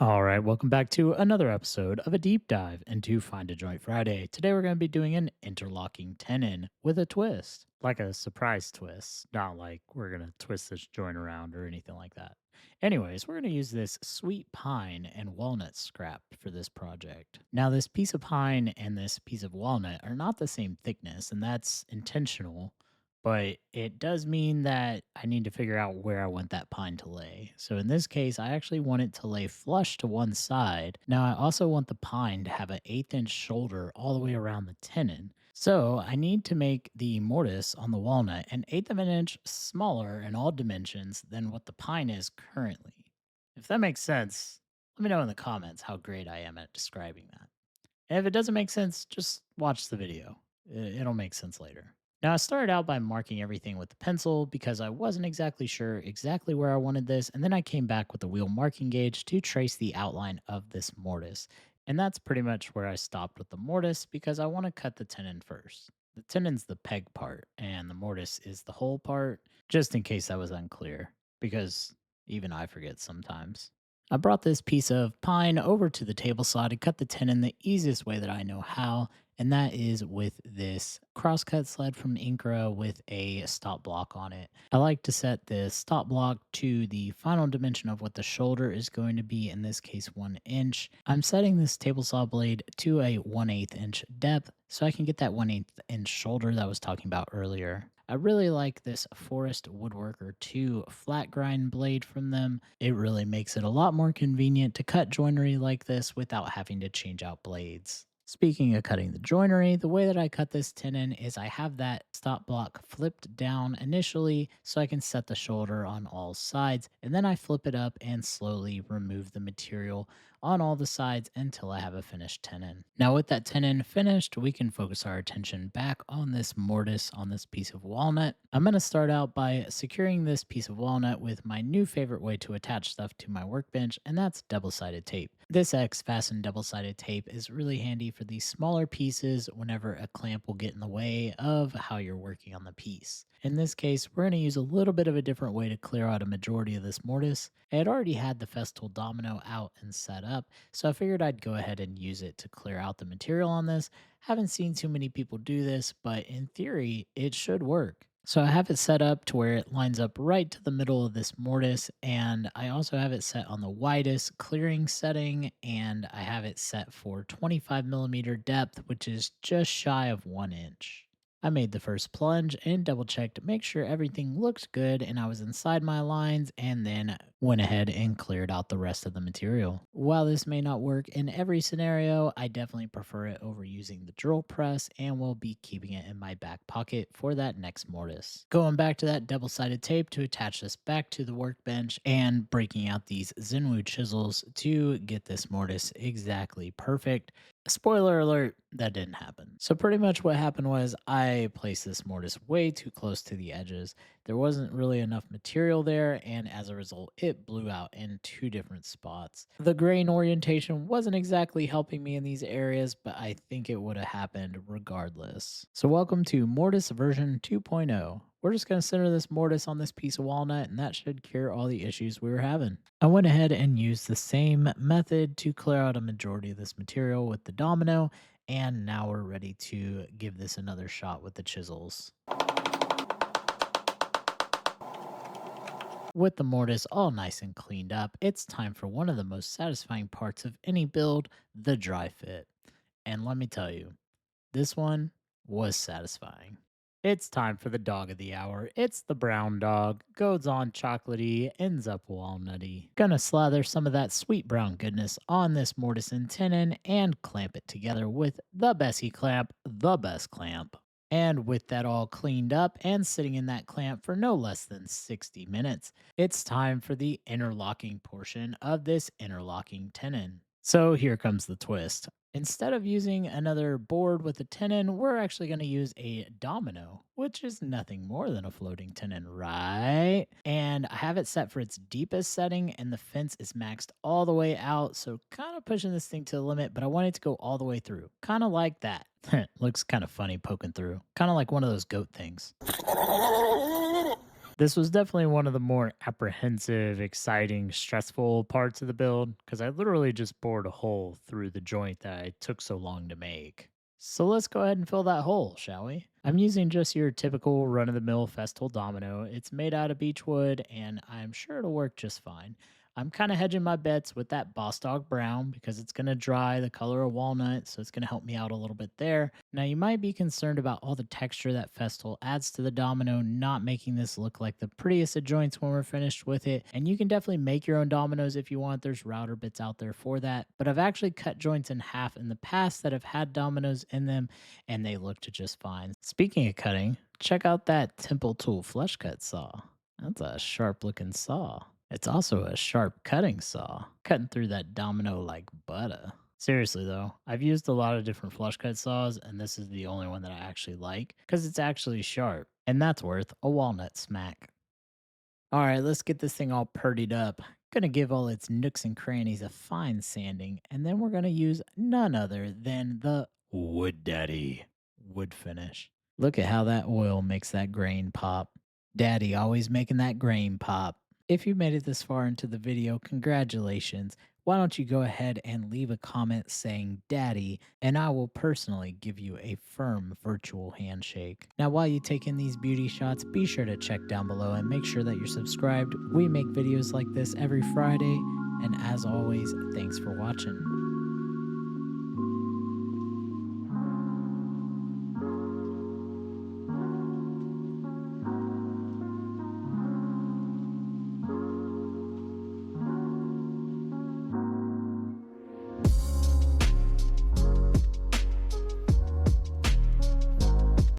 All right, welcome back to another episode of a deep dive into Find a Joint Friday. Today we're going to be doing an interlocking tenon with a twist, like a surprise twist, not like we're going to twist this joint around or anything like that. Anyways, we're going to use this sweet pine and walnut scrap for this project. Now, this piece of pine and this piece of walnut are not the same thickness, and that's intentional, but it does mean that I need to figure out where I want that pine to lay. So in this case, I actually want it to lay flush to one side. Now I also want the pine to have an 1/8 inch shoulder all the way around the tenon. So I need to make the mortise on the walnut an eighth of an inch smaller in all dimensions than what the pine is currently. If that makes sense, let me know in the comments how great I am at describing that. And if it doesn't make sense, just watch the video. It'll make sense later. Now, I started out by marking everything with the pencil because I wasn't exactly sure exactly where I wanted this, and then I came back with the wheel marking gauge to trace the outline of this mortise. And that's pretty much where I stopped with the mortise because I want to cut the tenon first. The tenon's the peg part, and the mortise is the whole part, just in case that was unclear, because even I forget sometimes. I brought this piece of pine over to the table saw to cut the tenon the easiest way that I know how, and that is with this crosscut sled from Incra with a stop block on it. I like to set the stop block to the final dimension of what the shoulder is going to be, in this case 1 inch. I'm setting this table saw blade to a 1/8 inch depth so I can get that 1/8 inch shoulder that I was talking about earlier. I really like this Forest Woodworker 2 flat grind blade from them. It really makes it a lot more convenient to cut joinery like this without having to change out blades. Speaking of cutting the joinery, the way that I cut this tenon is I have that stop block flipped down initially so I can set the shoulder on all sides, and then I flip it up and slowly remove the material on all the sides until I have a finished tenon. Now with that tenon finished, we can focus our attention back on this mortise on this piece of walnut. I'm going to start out by securing this piece of walnut with my new favorite way to attach stuff to my workbench, and that's double-sided tape. This X-Fasten double-sided tape is really handy for these smaller pieces whenever a clamp will get in the way of how you're working on the piece. In this case, we're going to use a little bit of a different way to clear out a majority of this mortise. I had already had the Festool domino out and set up, so I figured I'd go ahead and use it to clear out the material on this. Haven't seen too many people do this, but in theory, it should work. So I have it set up to where it lines up right to the middle of this mortise, and I also have it set on the widest clearing setting, and I have it set for 25 millimeter depth, which is just shy of 1 inch. I made the first plunge and double checked to make sure everything looked good and I was inside my lines, and then went ahead and cleared out the rest of the material. While this may not work in every scenario, I definitely prefer it over using the drill press and will be keeping it in my back pocket for that next mortise. Going back to that double-sided tape to attach this back to the workbench and breaking out these Zenwu chisels to get this mortise exactly perfect. Spoiler alert, that didn't happen. So pretty much what happened was I placed this mortise way too close to the edges. There wasn't really enough material there, and as a result, it blew out in two different spots. The grain orientation wasn't exactly helping me in these areas, but I think it would have happened regardless. So welcome to Mortise version 2.0. We're just going to center this mortise on this piece of walnut, and that should cure all the issues we were having. I went ahead and used the same method to clear out a majority of this material with the domino, and now we're ready to give this another shot with the chisels. With the mortise all nice and cleaned up, it's time for one of the most satisfying parts of any build, the dry fit. And let me tell you, this one was satisfying. It's time for the dog of the hour. It's the brown dog. Goes on chocolatey, ends up walnutty. Gonna slather some of that sweet brown goodness on this mortise and tenon and clamp it together with the Bessie clamp, the best clamp. And with that all cleaned up and sitting in that clamp for no less than 60 minutes, it's time for the interlocking portion of this interlocking tenon. So here comes the twist. Instead of using another board with a tenon, we're actually going to use a domino, which is nothing more than a floating tenon, right? And I have it set for its deepest setting, and the fence is maxed all the way out, so kind of pushing this thing to the limit, but I want it to go all the way through. Kind of like that. Looks kind of funny poking through. Kind of like one of those goat things. This was definitely one of the more apprehensive, exciting, stressful parts of the build because I literally just bored a hole through the joint that I took so long to make. So let's go ahead and fill that hole, shall we? I'm using just your typical run of the mill Festool domino. It's made out of beech wood and I'm sure it'll work just fine. I'm kind of hedging my bets with that Boss Dog Brown because it's going to dry the color of walnut, so it's going to help me out a little bit there. Now, you might be concerned about all the texture that Festool adds to the domino, not making this look like the prettiest of joints when we're finished with it. And you can definitely make your own dominoes if you want. There's router bits out there for that. But I've actually cut joints in half in the past that have had dominoes in them, and they looked just fine. Speaking of cutting, check out that Temple Tool flush cut saw. That's a sharp looking saw. It's also a sharp cutting saw, cutting through that domino like butter. Seriously though, I've used a lot of different flush cut saws, and this is the only one that I actually like because it's actually sharp, and that's worth a walnut smack. All right, let's get this thing all purdied up. Gonna give all its nooks and crannies a fine sanding, and then we're gonna use none other than the Wood Daddy wood finish. Look at how that oil makes that grain pop. Daddy always making that grain pop. If you made it this far into the video, congratulations. Why don't you go ahead and leave a comment saying Daddy, and I will personally give you a firm virtual handshake. Now, while you take in these beauty shots, be sure to check down below and make sure that you're subscribed. We make videos like this every Friday, and as always, thanks for watching.